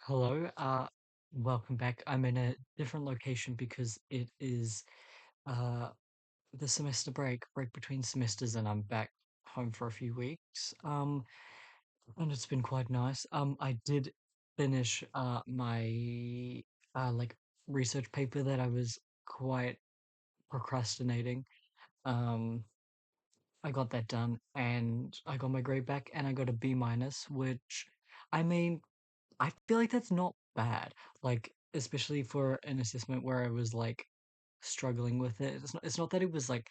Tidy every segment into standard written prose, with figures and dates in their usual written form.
Hello, welcome back. I'm in a different location because it is uh the semester break between semesters, and I'm back home for a few weeks. And it's been quite nice. I did finish my like research paper that I was quite procrastinating. Um, I got that done and I got my grade back and I got a B minus, which I mean I feel like that's not bad. Like, especially for an assessment where I was like struggling with it. It's not that it was like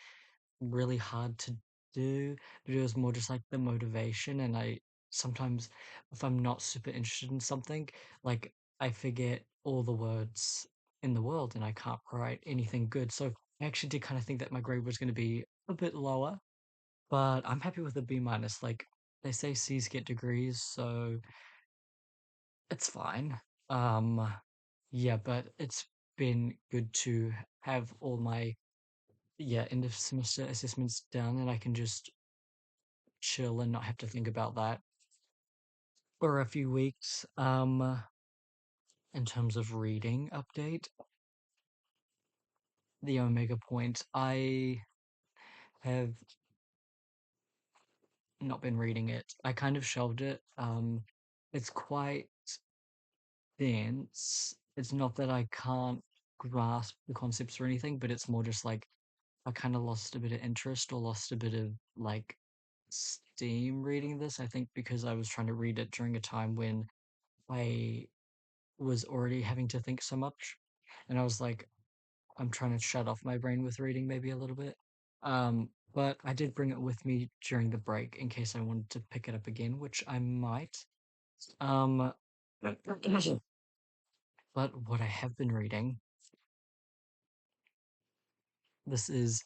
really hard to do, but it was more just like the motivation. And I sometimes, if I'm not super interested in something, like I forget all the words in the world and I can't write anything good. So I actually did kind of think that my grade was going to be a bit lower, but I'm happy with a B minus. Like they say C's get degrees, so it's fine. Um, yeah, but it's been good to have all my end of semester assessments done, and I can just chill and not have to think about that for a few weeks. In terms of reading update, the Omega Point, I have not been reading it. I kind of shelved it. It's quite dense. It's not that I can't grasp the concepts or anything, but it's more just like I kind of lost a bit of interest or lost a bit of like steam reading this. I think because I was trying to read it during a time when I was already having to think so much. And I was like, I'm trying to shut off my brain with reading maybe a little bit. But I did bring it with me during the break in case I wanted to pick it up again, which I might. Um, but what I have been reading, this is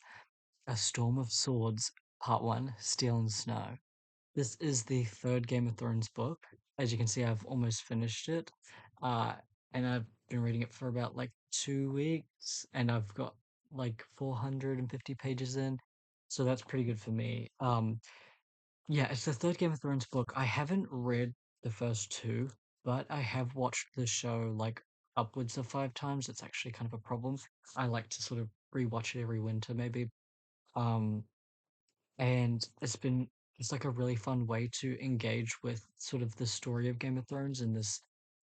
A Storm of Swords, Part 1, Steel and Snow. This is the third Game of Thrones book. As you can see, I've almost finished it. Uh, and I've been reading it for about like 2 weeks, and I've got like 450 pages in. So that's pretty good for me. Yeah, it's the third Game of Thrones book. I haven't read the first two, but I have watched the show like upwards of 5 times. It's actually kind of a problem. I like to sort of rewatch it every winter, maybe. Um, and it's like a really fun way to engage with sort of the story of Game of Thrones in this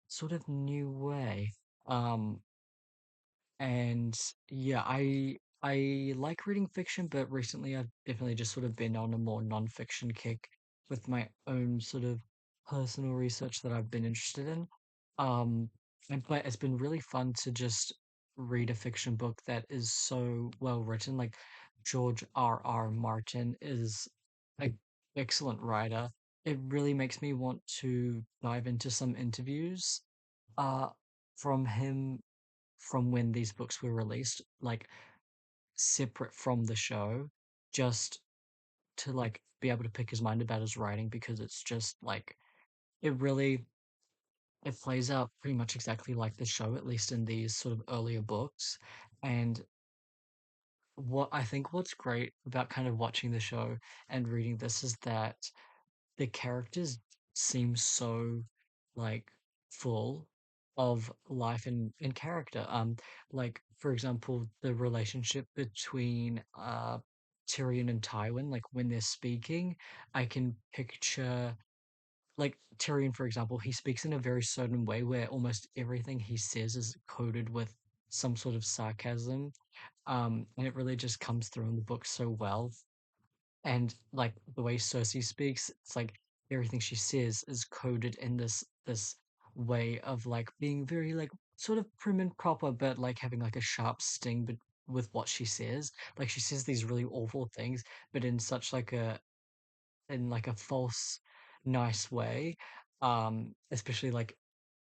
sort of new way. Um, and yeah, I like reading fiction, but recently I've definitely just sort of been on a more non-fiction kick with my own sort of personal research that I've been interested in. Um, but it's been really fun to just read a fiction book that is so well written. Like George R. R. Martin is an excellent writer. It really makes me want to dive into some interviews uh from him from when these books were released, like separate from the show, just to like be able to pick his mind about his writing because it's just like it really it plays out pretty much exactly like the show, at least in these sort of earlier books. And what's great about kind of watching the show and reading this is that the characters seem so like full of life and character. Like for example, the relationship between Tyrion and Tywin, like when they're speaking, I can picture like Tyrion, for example, he speaks in a very certain way where almost everything he says is coded with some sort of sarcasm. And it really just comes through in the book so well. And like the way Cersei speaks, it's like everything she says is coded in this way of like being very like sort of prim and proper, but like having like a sharp sting, but with what she says. Like she says these really awful things, but in such like a false nice way. Especially like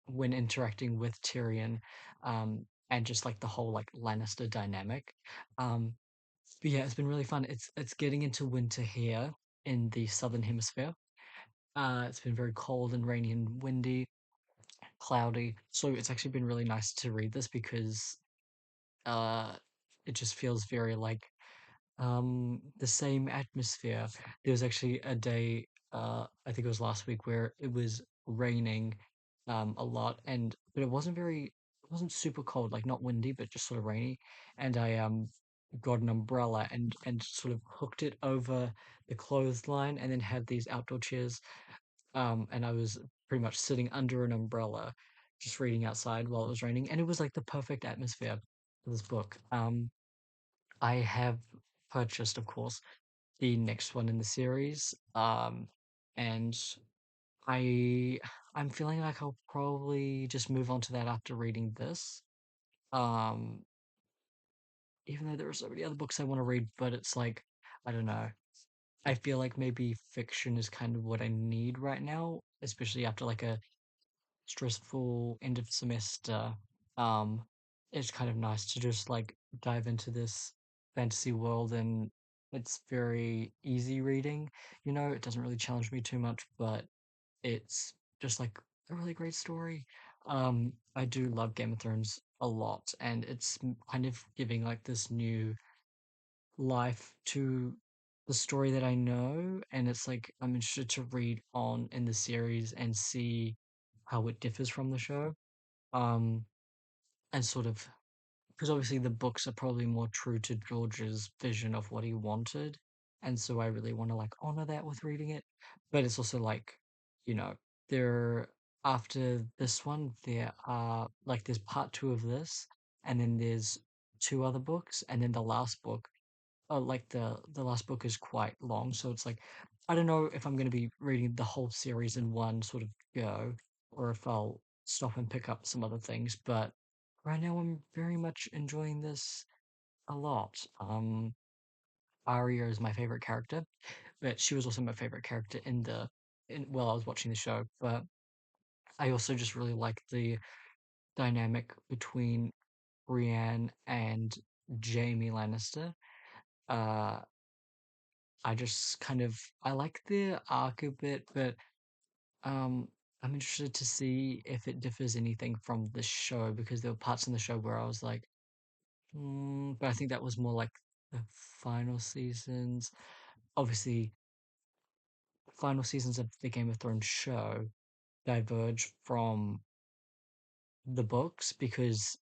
when interacting with Tyrion, and just like the whole like Lannister dynamic. Um, but yeah, it's been really fun. It's getting into winter here in the southern hemisphere. It's been very cold and rainy and windy, cloudy. So it's actually been really nice to read this because uh it just feels very like the same atmosphere. There was actually a day, I think it was last week, where it was raining a lot, and but it wasn't super cold, like not windy, but just sort of rainy. And I got an umbrella and sort of hooked it over the clothesline, and then had these outdoor chairs. And I was pretty much sitting under an umbrella, just reading outside while it was raining, and it was like the perfect atmosphere for this book. I have purchased, of course, the next one in the series. And I I'm feeling like I'll probably just move on to that after reading this. Um, Even though there are so many other books I want to read, but it's like, I don't know. I feel like maybe fiction is kind of what I need right now, especially after like a stressful end of semester. Um, it's kind of nice to just like dive into this fantasy world, and it's very easy reading. It doesn't really challenge me too much, but it's just like a really great story. I do love Game of Thrones a lot, and it's kind of giving like this new life to the story that I know, and it's like I'm interested to read on in the series and see how it differs from the show. Um, and sort of because obviously the books are probably more true to George's vision of what he wanted, and so I really want to like honor that with reading it. But it's also like, you know, there after this one, there are like there's part two of this, and then there's two other books, and then the last book. Like the last book is quite long, so it's like I don't know if I'm going to be reading the whole series in one sort of go, or if I'll stop and pick up some other things. But right now, I'm very much enjoying this a lot. Arya is my favorite character, but she was also my favorite character while I was watching the show. But I also just really like the dynamic between Brienne and Jamie Lannister. Uh, I just kind of I like the arc a bit, but um, I'm interested to see if it differs anything from the show, because there were parts in the show where I was like, but I think that was more like the final seasons. Obviously, final seasons of the Game of Thrones show diverge from the books because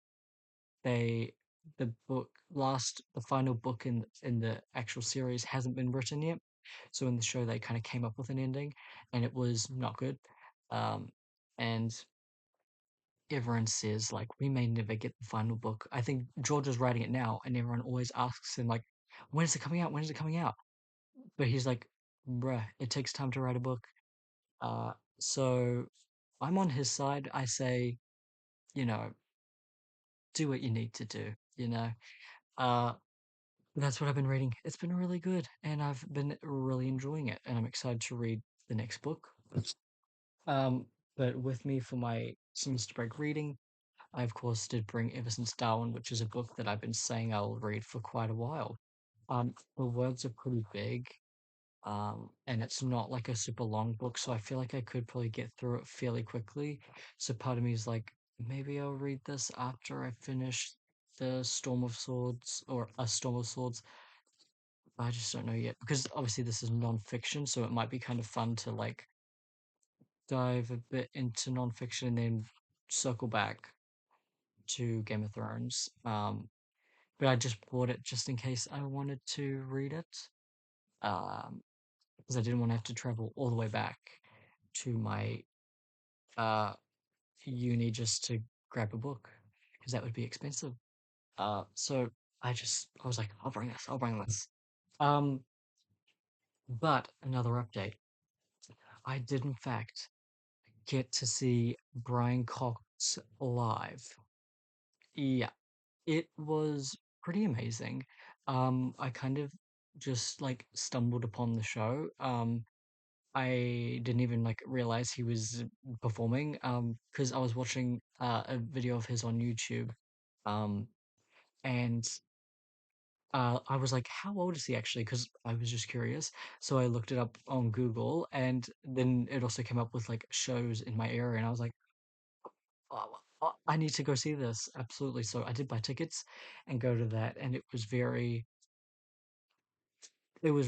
they the final book in the actual series hasn't been written yet. So in the show, they kind of came up with an ending, and it was not good. Um, and everyone says like we may never get the final book. I think George is writing it now, and everyone always asks him like, "When is it coming out? When is it coming out?" But he's like, "Bruh, it takes time to write a book." Uh, so I'm on his side. I say, you know, do what you need to do. Uh, that's what I've been reading. It's been really good, and I've been really enjoying it, and I'm excited to read the next book. Um, but with me for my semester break reading, I of course did bring Ever Since Darwin, which is a book that I've been saying I'll read for quite a while. The words are pretty big, and it's not like a super long book, so I feel like I could probably get through it fairly quickly. So part of me is like, maybe I'll read this after I finish the Storm of Swords or A Storm of Swords. I just don't know yet because obviously this is non-fiction, so it might be kind of fun to like dive a bit into non-fiction and then circle back to Game of Thrones. But I just bought it just in case I wanted to read it. Um, because I didn't want to have to travel all the way back to my uh uni just to grab a book because that would be expensive. So I was like, I'll bring this, I'll bring this. Um, but another update. I did in fact get to see Brian Cox live. Yeah, it was pretty amazing. I kind of just like stumbled upon the show. I didn't even like realize he was performing. Because I was watching a video of his on YouTube. Um, and I was like, how old is he actually? Because I was just curious. So I looked it up on Google, and then it also came up with like shows in my area, and I was like, oh, I need to go see this. Absolutely. So I did buy tickets and go to that, and it was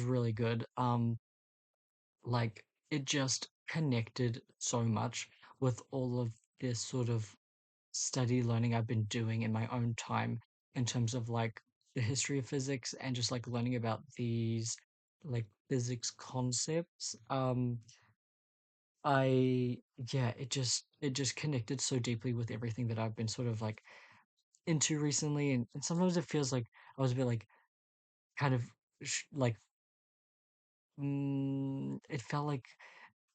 really good. Like it just connected so much with all of this sort of study learning I've been doing in my own time in terms of like the history of physics and just like learning about these like physics concepts. I yeah, it just connected so deeply with everything that I've been sort of like into recently, and sometimes it feels like I was a bit like kind of like it felt like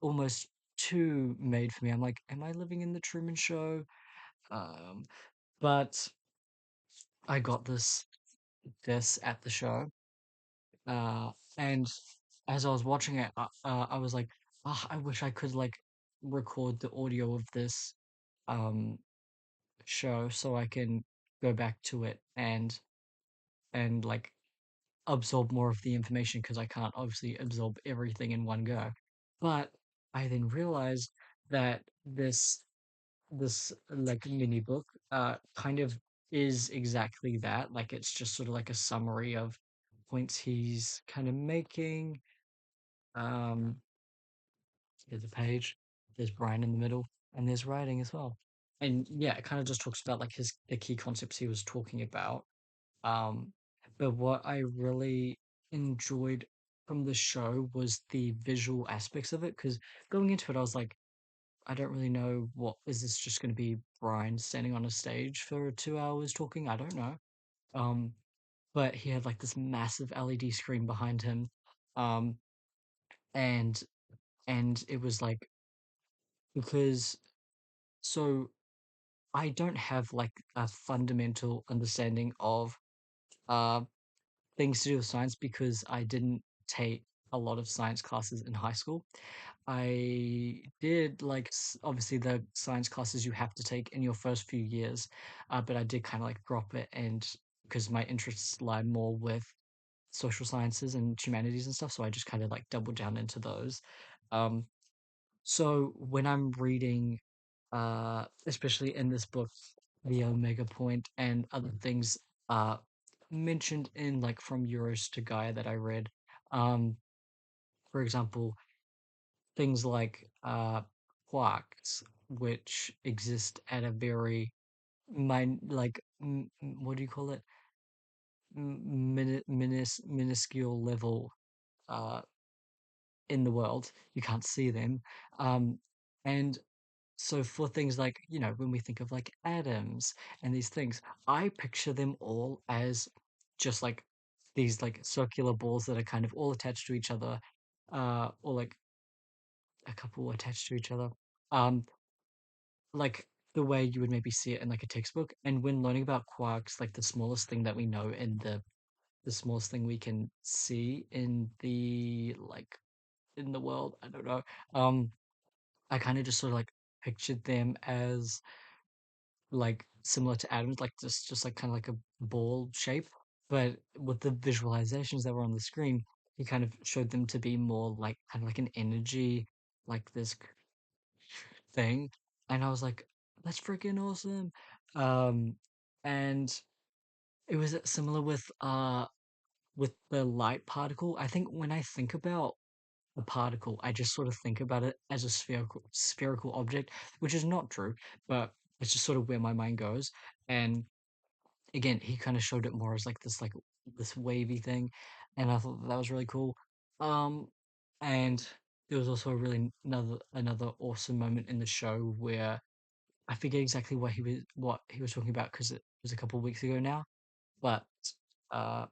almost too made for me. I'm like, am I living in the Truman Show? Um, but I got this at the show, and as I was watching it, I was like, oh, I wish I could like record the audio of this um show so I can go back to it and like absorb more of the information because I can't obviously absorb everything in one go. But I then realized that this like mini book kind of is exactly that. Like it's just sort of like a summary of points he's kind of making. Um, there's a page, there's Brian in the middle, and there's writing as well. And yeah, it kind of just talks about like his the key concepts he was talking about. Um, but what I really enjoyed from the show was the visual aspects of it. Because going into it, I was like, I don't really know what is this just going to be Brian standing on a stage for 2 hours talking? I don't know. Um, but he had like this massive LED screen behind him, um, and it was like because so I don't have like a fundamental understanding of uh things to do with science because I didn't take a lot of science classes in high school. I did like obviously the science classes you have to take in your first few years, but I did kind of like drop it and because my interests lie more with social sciences and humanities and stuff, so I just kind of like doubled down into those. Um, so when I'm reading, especially in this book, the Omega Point and other things uh mentioned in like from Euros to Gaia that I read. Um, for example, things like quarks, which exist at a very like what do you call it? Minuscule level uh in the world. You can't see them. And so for things like, when we think of like atoms and these things, I picture them all as just like these like circular balls that are kind of all attached to each other, or like a couple attached to each other. Um, like the way you would maybe see it in like a textbook. And when learning about quarks, like the smallest thing that we know in the smallest thing we can see in the like in the world, I don't know. I kind of just sort of like pictured them as like similar to atoms, like just like kind of like a ball shape. But with the visualizations that were on the screen, he kind of showed them to be more like kind of like an energy, like this thing. And I was like, that's freaking awesome. Um, and it was similar with the light particle. I think when I think about a particle, I just sort of think about it as a spherical object, which is not true, but it's just sort of where my mind goes. And again, he kind of showed it more as like this wavy thing, and I thought that was really cool. Um, and there was also a really another awesome moment in the show where I forget exactly what he was talking about because it was a couple of weeks ago now, but uh,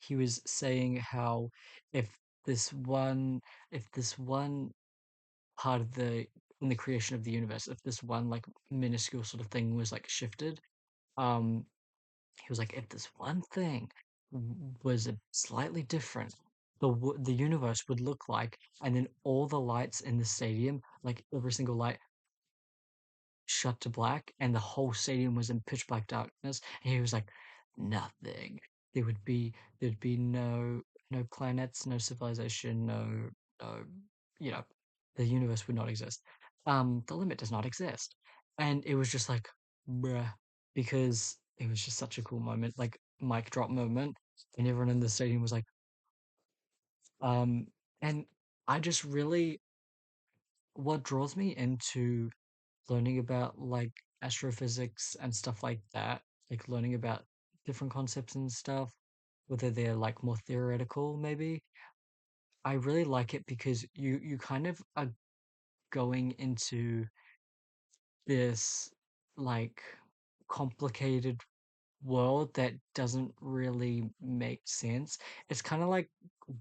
he was saying how if this one if this one part of the in the creation of the universe, if this one like minuscule sort of thing was like shifted, um he was like, if this one thing was slightly different, the universe would look like, and then all the lights in the stadium, like every single light, shut to black, and the whole stadium was in pitch black darkness. And he was like, nothing. There would be there'd be no planets, no civilization, no, you know, the universe would not exist. The limit does not exist, and it was just like, bruh, because it was just such a cool moment, like mic drop moment, and everyone in the stadium was like, um, and I just really what draws me into learning about like astrophysics and stuff like that, like learning about different concepts and stuff, whether they're like more theoretical, maybe. I really like it because you kind of are going into this like complicated world that doesn't really make sense. It's kind of like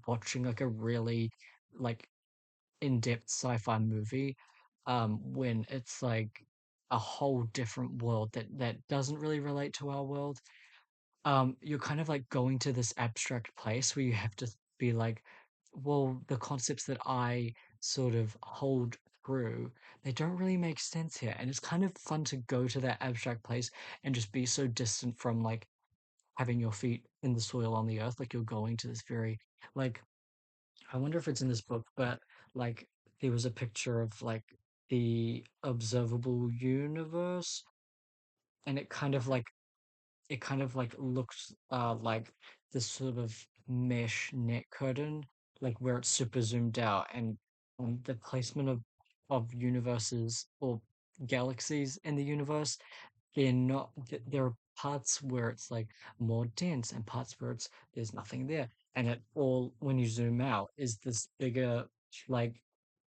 watching like a really like in-depth sci-fi movie when it's like a whole different world that doesn't really relate to our world. You're kind of like going to this abstract place where you have to be like, well, the concepts that I sort of hold through, they don't really make sense here. And it's kind of fun to go to that abstract place and just be so distant from like having your feet in the soil on the earth. Like you're going to this very like I wonder if it's in this book, but like there was a picture of like the observable universe, and it kind of like looks like this sort of mesh net curtain, like where it's super zoomed out, and the placement of universes or galaxies in the universe, they're not there are parts where it's like more dense and parts where it's there's nothing there, and it all when you zoom out is this bigger like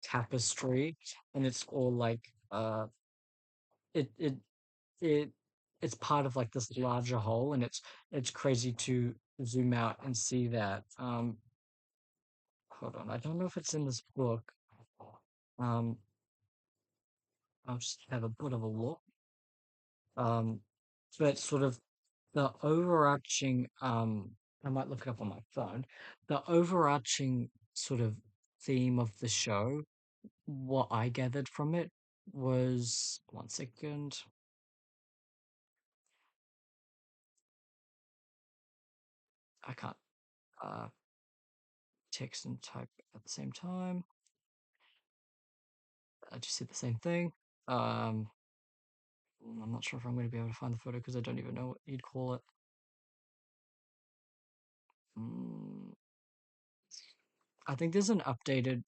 tapestry, and it's all like it it it it's part of like this larger whole, and it's crazy to zoom out and see that. Hold on, I don't know if it's in this book. um I'll just have a bit of a look. um but sort of the overarching I might look it up on my phone. The overarching sort of theme of the show, what I gathered from it was, one second, I can't uh text and type at the same time. I just said the same thing. um I'm not sure if I'm going to be able to find the photo because I don't even know what you'd call it. mm, I think there's an updated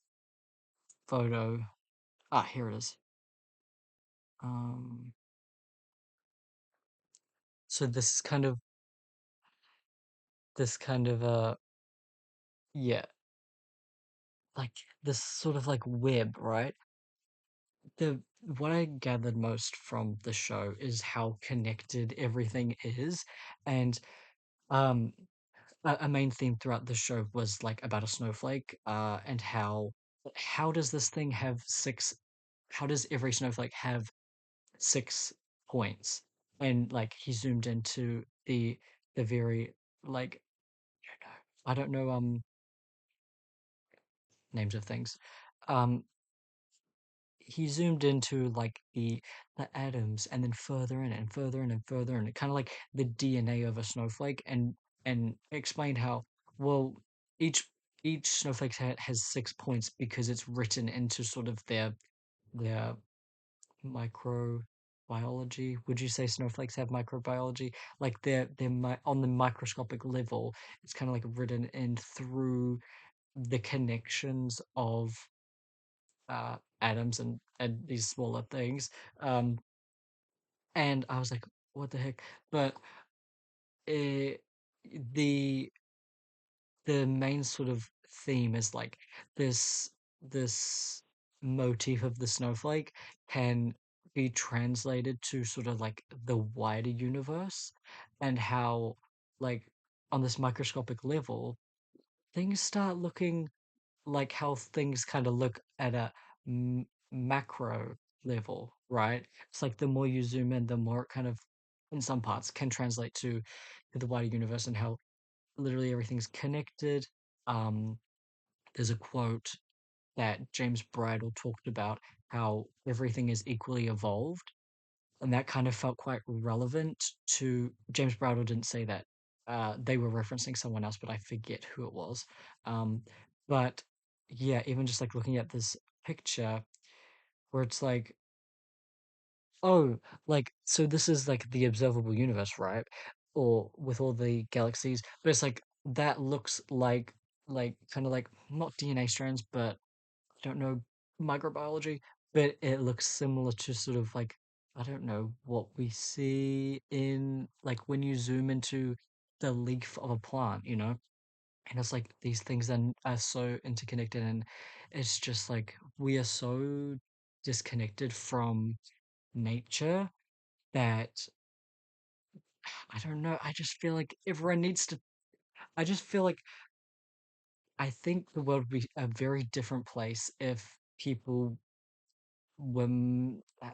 photo. Ah, here it is. um so this kind of yeah, like this sort of like web, right? The What I gathered most from the show is how connected everything is, and um, a main theme throughout the show was like about a snowflake, and how does this thing have six? How does every snowflake have 6 points? And like he zoomed into the very like I don't know names of things. Um, he zoomed into like the atoms and then further in and further in and further in, kind of like the DNA of a snowflake, and explained how well each each snowflake has 6 points because it's written into sort of their microbiology. Would you say snowflakes have microbiology? Like on the microscopic level, it's kind of like written in through the connections of atoms and these smaller things. Um, and I was like, what the heck? But it, the the main sort of theme is like this this motif of the snowflake can be translated to sort of like the wider universe, and how like on this microscopic level things start looking like how things kind of look at a macro level, right? It's like the more you zoom in, the more it kind of, in some parts, can translate to the wider universe and how literally everything's connected. Um, there's a quote that James Bridle talked about how everything is equally evolved, and that kind of felt quite relevant to James Bridle didn't say that. They were referencing someone else, but I forget who it was. Um, but yeah, even just like looking at this picture where it's like, oh, like so this is like the observable universe, right? Or with all the galaxies, but it's like that looks like kind of like not DNA strands, but I don't know microbiology. but it looks similar to sort of like, I don't know, what we see in like when you zoom into the leaf of a plant, you know? And it's like these things are so interconnected, and it's just like we are so disconnected from nature that I don't know. I just feel like everyone needs to. I just feel like I think the world would be a very different place if people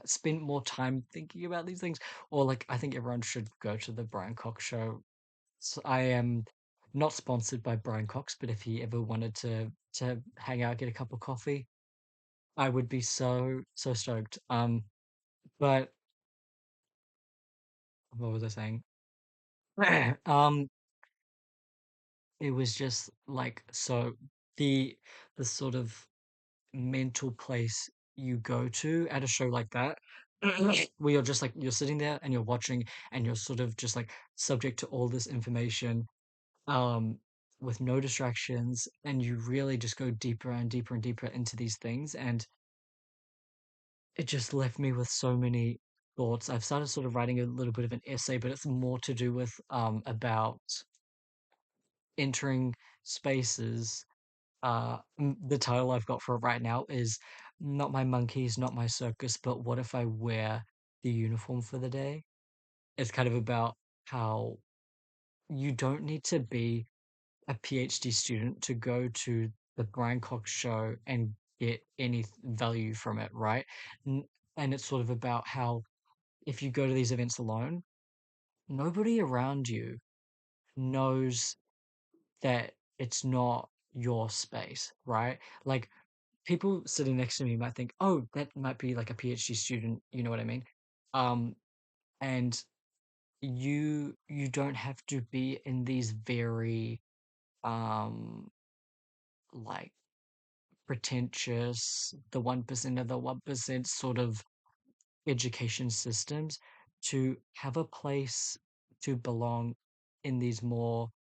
spent more time thinking about these things. Or like, I think everyone should go to the Brian Cox show. So I am not sponsored by Brian Cox, but if he ever wanted to hang out, get a cup of coffee, I would be so stoked. But what was I saying? Um, it was just like so the the sort of mental place you go to at a show like that, where you're just like you're sitting there and you're watching and you're sort of just like subject to all this information, um, with no distractions, and you really just go deeper and deeper and deeper into these things, and it just left me with so many thoughts. I've started sort of writing a little bit of an essay, but it's more to do with about entering spaces. The title I've got for it right now is "Not My Monkeys, Not My Circus, but What If I Wear the Uniform for the Day?" It's kind of about how you don't need to be a PhD student to go to the Brian Cox show and get any value from it, right? N- And it's sort of about how if you go to these events alone, nobody around you knows that it's not your space, right? Like people sitting next to me might think, oh, that might be like a PhD student, you know what I mean? Um, and you don't have to be in these very um like pretentious, the 1% of the 1% sort of education systems to have a place to belong in these more,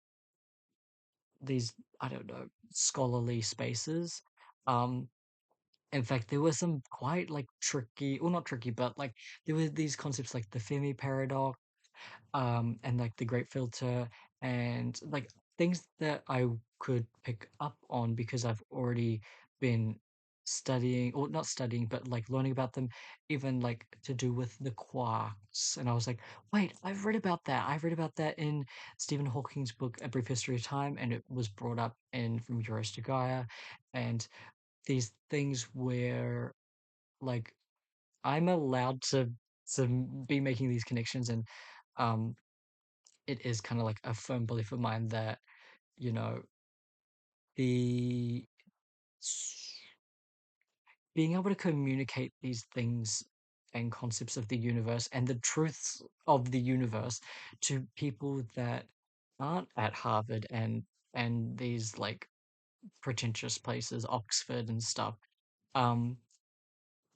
these, I don't know, scholarly spaces. Um, in fact, there were some quite like tricky, well, not tricky, but like there were these concepts like the Fermi paradox, and like the Great Filter, and like things that I could pick up on because I've already been studying, or not studying, but like learning about them, even like to do with the quarks. And I was like, wait, I've read about that. I've read about that in Stephen Hawking's book, A Brief History of Time, and it was brought up in From Euros to Gaia, and these things where like I'm allowed to be making these connections, and um it is kind of like a firm belief of mine that, you know, the being able to communicate these things and concepts of the universe and the truths of the universe to people that aren't at Harvard and these like pretentious places, Oxford and stuff. Um,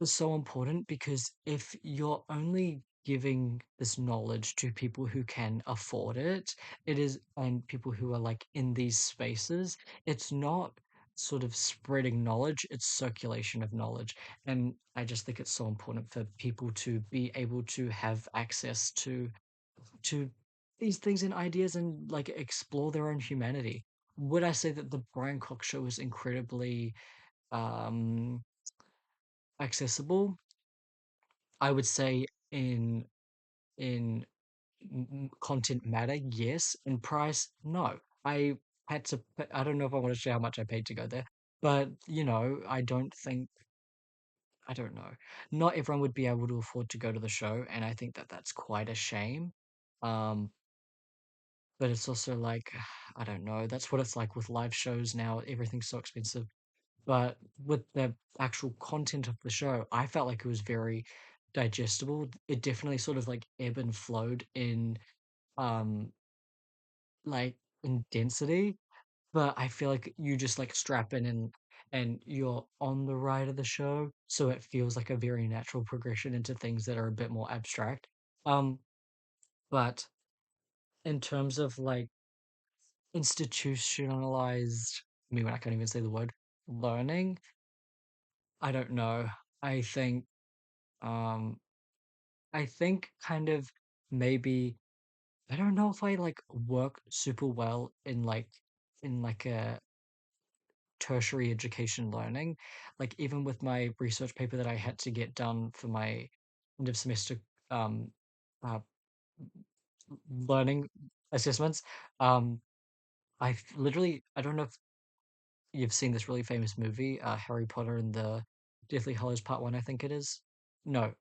is so important because if you're only giving this knowledge to people who can afford it, it is, and people who are like in these spaces, it's not sort of spreading knowledge, it's circulation of knowledge. And I just think it's so important for people to be able to have access to these things and ideas and like explore their own humanity. Would I say that the Brian Cox show is incredibly um accessible? I would say in content matter, yes. In price, no. I had to. I don't know if I want to share how much I paid to go there, but I don't think. I don't know. Not everyone would be able to afford to go to the show, and I think that that's quite a shame. Um, but it's also like, I don't know. That's what it's like with live shows now. Everything's so expensive. But with the actual content of the show, I felt like it was very digestible. It definitely sort of like ebb and flowed um like in density, but I feel like you just like strap in and you're on the ride of the show, so it feels like a very natural progression into things that are a bit more abstract. Um, but in terms of like institutionalized, I mean, I can't even say the word learning. I don't know. I think um I think kind of maybe I don't know if I like work super well in like a tertiary education learning. Like even with my research paper that I had to get done for my end of semester um uh learning assessments, um literally I don't know if you've seen this really famous movie, Harry Potter and the Deathly Hallows Part One, I think it is. No,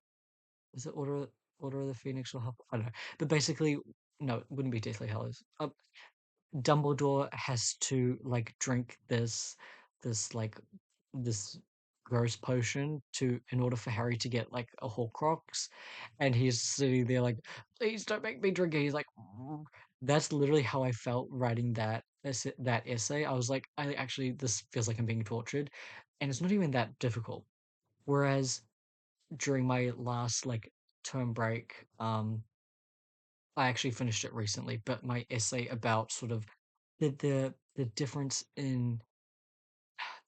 is it Order of the Phoenix or I don't know. But basically, no, it wouldn't be Deathly Hallows. Dumbledore has to like drink this like this gross potion to in order for Harry to get like a Horcrux, and he's sitting there like, please don't make me drink it. He's like, "Mm." That's literally how I felt writing that essay. I was like, I actually this feels like I'm being tortured, and it's not even that difficult. Whereas during my last like term break, I actually finished it recently, but my essay about sort of the difference in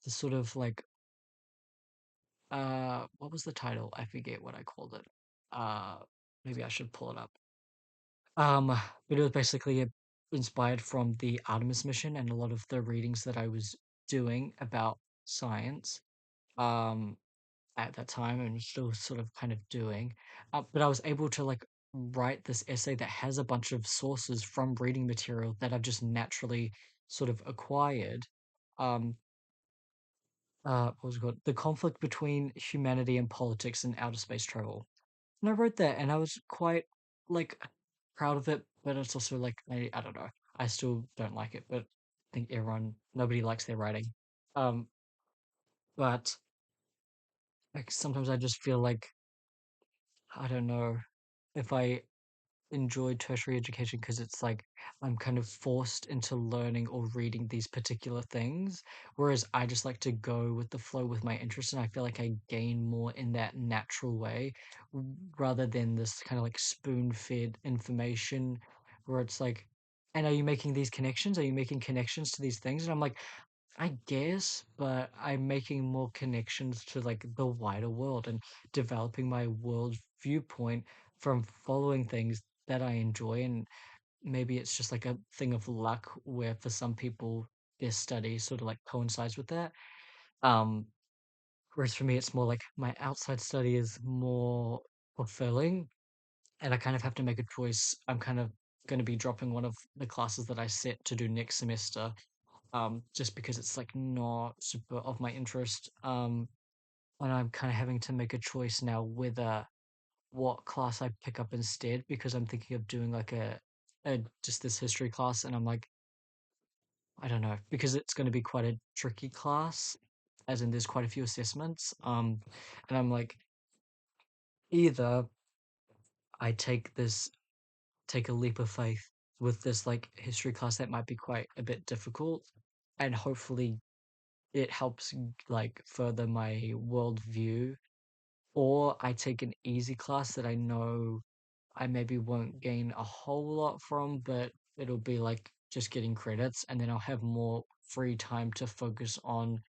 the sort of like what was the title? I forget what I called it. Uh maybe I should pull it up. Um but it was basically inspired from the Artemis mission and a lot of the readings that I was doing about science. Um at that time and still sort of kind of doing. But I was able to like write this essay that has a bunch of sources from reading material that I've just naturally sort of acquired. Um, what was it called? The conflict between humanity and politics in outer space travel. And I wrote that and I was quite like proud of it, but it's also like I don't know. I still don't like it, but I think nobody likes their writing. Um, but like sometimes I just feel like I don't know if I enjoy tertiary education because it's like I'm kind of forced into learning or reading these particular things, whereas I just like to go with the flow with my interest, and I feel like I gain more in that natural way rather than this kind of like spoon-fed information where it's like, and are you making these connections? Are you making connections to these things? And I'm like, I guess, but I'm making more connections to like the wider world and developing my world viewpoint from following things that I enjoy. And maybe it's just like a thing of luck where for some people their study sort of like coincides with that. Um, Whereas for me, it's more like my outside study is more fulfilling and I kind of have to make a choice. I'm kind of going to be dropping one of the classes that I set to do next semester just because it's like not super of my interest. And I'm kind of having to make a choice now whether what class I pick up instead because I'm thinking of doing like a just this history class, and I'm like, I don't know, because it's going to be quite a tricky class, as in there's quite a few assessments. And I'm like, either I take a leap of faith with this like history class that might be quite a bit difficult, and hopefully it helps like further my worldview, or I take an easy class that I know I maybe won't gain a whole lot from, but it'll be like just getting credits, and then I'll have more free time to focus on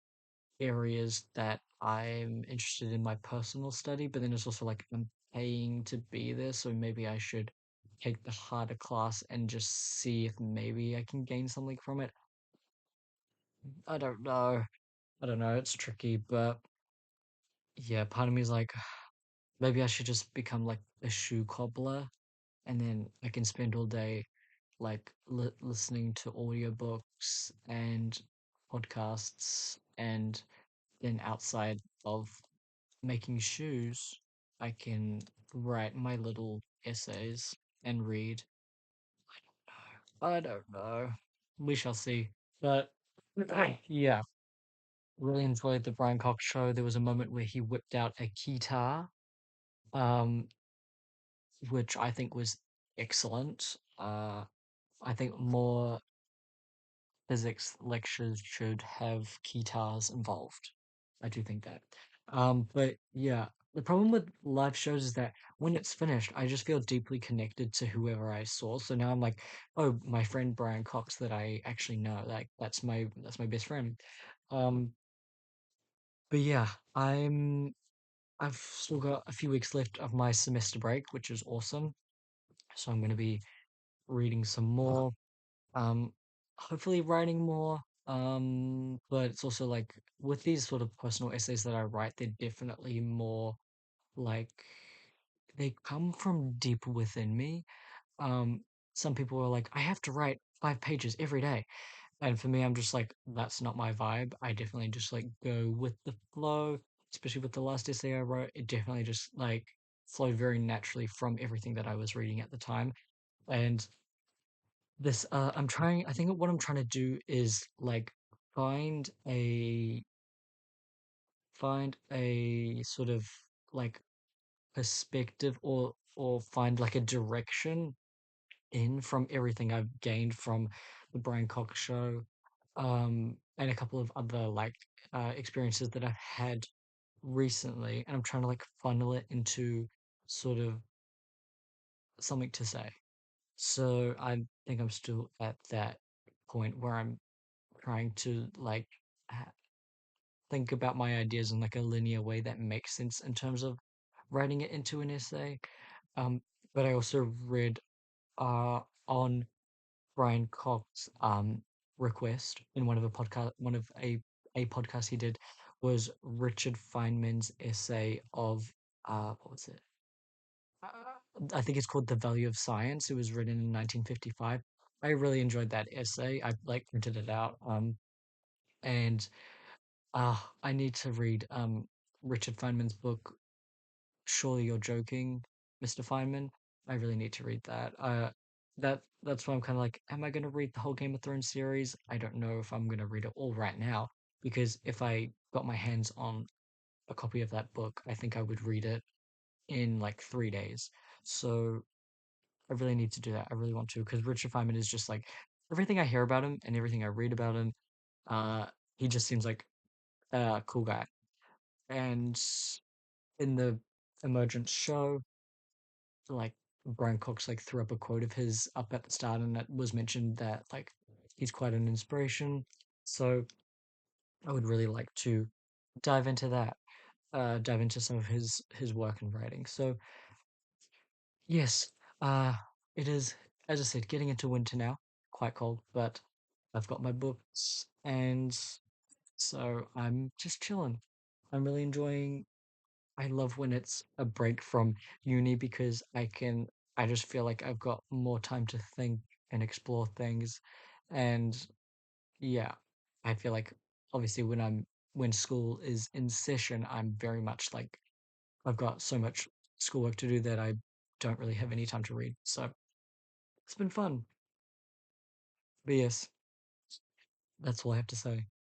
areas that I'm interested in my personal study. But then it's also like I'm paying to be there, so maybe I should take the harder class and just see if maybe I can gain something from it. I don't know. I don't know. It's tricky, but yeah, part of me is like, maybe I should just become like a shoe cobbler and then I can spend all day like listening to audiobooks and podcasts, and then outside of making shoes, I can write my little essays and read. I don't know. We shall see. But yeah, really enjoyed the Brian Cox show. There was a moment where he whipped out a guitar, um, which I think was excellent. I think more physics lectures should have guitars involved. I do think that. But yeah, the problem with live shows is that when it's finished, I just feel deeply connected to whoever I saw. So now I'm like, oh, my friend Brian Cox that I actually know, like that's my best friend. Um, but yeah, I'm I've still got a few weeks left of my semester break, which is awesome. So I'm going to be reading some more, um, hopefully writing more. But it's also like with these sort of personal essays that I write, they're definitely more like they come from deep within me. Um, some people are like, I have to write 5 pages every day. And for me, I'm just like, that's not my vibe. I definitely just like go with the flow, especially with the last essay I wrote. It definitely just like flowed very naturally from everything that I was reading at the time. And I think what I'm trying to do is like find a, find a sort of like perspective or find like a direction in from everything I've gained from the Brian Cox show, and a couple of other like experiences that I've had recently, and I'm trying to like funnel it into sort of something to say. So I think I'm still at that point where I'm trying to like ha- think about my ideas in like a linear way that makes sense in terms of writing it into an essay. Um, but I also read uh on Brian Cox request in one of a podcast he did was Richard Feynman's essay of what was it? I think it's called The Value of Science. It was written in 1955. I really enjoyed that essay. I like printed it out. And I need to read Richard Feynman's book Surely You're Joking, Mr. Feynman. I really need to read that. That's why I'm kind of like, am I going to read the whole Game of Thrones series? I don't know if I'm going to read it all right now because if I got my hands on a copy of that book, I think I would read it in like 3 days. So I really need to do that. I really want to because Richard Feynman is just like everything I hear about him and everything I read about him. Uh, he just seems like a cool guy. And in the Emergence show, like Brian Cox like threw up a quote of his up at the start, and it was mentioned that like he's quite an inspiration. So I would really like to dive into that, dive into some of his work and writing. So yes, uh, it is as I said, getting into winter now, quite cold, but I've got my books, and so I'm just chilling. I'm really enjoying I love when it's a break from uni because I just feel like I've got more time to think and explore things. And yeah, I feel like obviously when school is in session, I'm very much like I've got so much schoolwork to do that I don't really have any time to read. So it's been fun. But yes, that's all I have to say.